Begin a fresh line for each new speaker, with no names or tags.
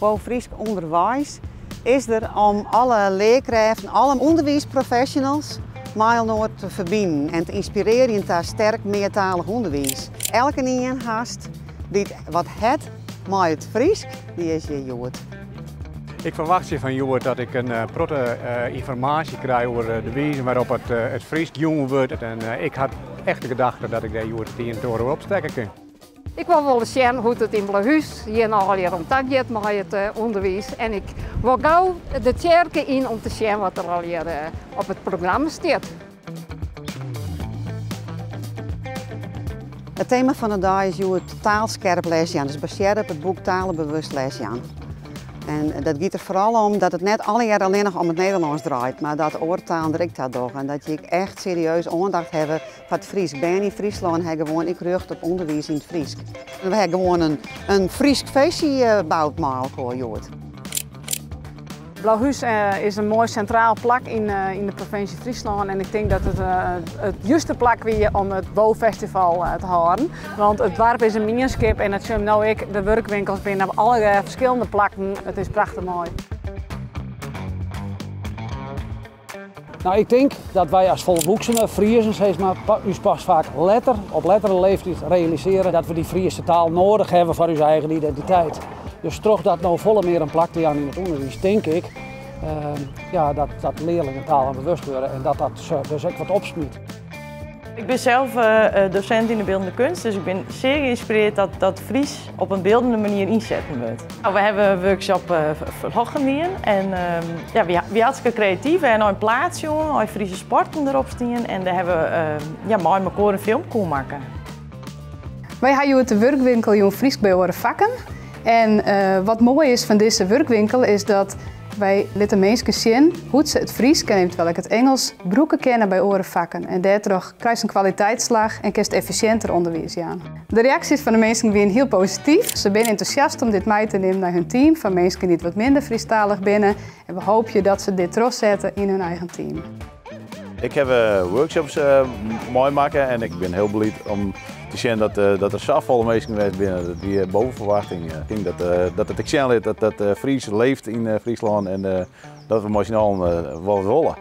Wo Friesk onderwijs is er om alle leerkrachten, alle onderwijsprofessionals met elkaar te verbinden en te inspireren tot sterk meertalig onderwijs. Elke een haast die wat het met het Friesk, die is je jood.
Ik verwacht je van Joert dat ik een protte informatie krijg over de wijze waarop het Fries jongen wordt. En ik had echt de gedachte dat ik daar Joert die toren opsteken kan.
Ik wil wel eens zien hoe het in Blauhuis hier nog al contact heeft met het onderwijs. En ik wil gauw de kerken in om te zien wat er al hier op het programma staat.
Het thema van de dag is Joert taalscherp lezen, dus baseerd op het boek Talenbewust lezen. En dat gaat er vooral om dat het net alle jaar alleen nog om het Nederlands draait, maar dat oortaal direct dat toch. En dat je echt serieus aandacht hebben voor het Fries. Ik ben in Friesland heb gewoon ik richt op onderwijs in het Fries. En we hebben gewoon een Fries feestje gebouwd met elkaar, Joert.
Blauhuis is een mooi centraal plak in de provincie Friesland en ik denk dat het juiste plak weer om het Bo-festival te houden. Want het dorp is een minskip en het zijn nou ik de werkwinkels binnen op alle verschillende plakken. Het is prachtig mooi.
Nou, ik denk dat wij als volkshoeksene Friesen steeds maar ons pas vaak op lettere leeftijd realiseren dat we die Friese taal nodig hebben voor onze eigen identiteit. Dus toch dat nou volle meer een plak te aan in het onderwijs, denk ik dat leerlingen taal aan bewust worden en dat dus ook wat opsmiet.
Ik ben zelf docent in de beeldende kunst, dus ik ben zeer geïnspireerd dat Fries op een beeldende manier inzetten wordt. Nou, we hebben een workshop verhogen en we hartstikke creatief en een plaatsje, een Friese sporten erop staan en daar hebben we mooi met elkaar een film kunnen maken.
Wij hebben uit de werkwinkel Jong Friesk bij horen vakken. En wat mooi is van deze werkwinkel is dat wij laten mensen zien hoe ze het Fries en eventueel het Engels broeken kennen bij orenvakken. En daardoor krijg je een kwaliteitsslag en kun je efficiënter onderwijs aan. De reacties van de mensen zijn heel positief. Ze zijn enthousiast om dit mee te nemen naar hun team, van mensen die wat minder Friestalig binnen. En we hopen dat ze dit terugzetten in hun eigen team. Ik heb workshops mooi maken en ik ben heel blij om te zien dat er zoveel mensen geweest binnen die boven verwachting. Ik denk dat het extern dat Fries leeft in Friesland en dat we misschien al wel willen.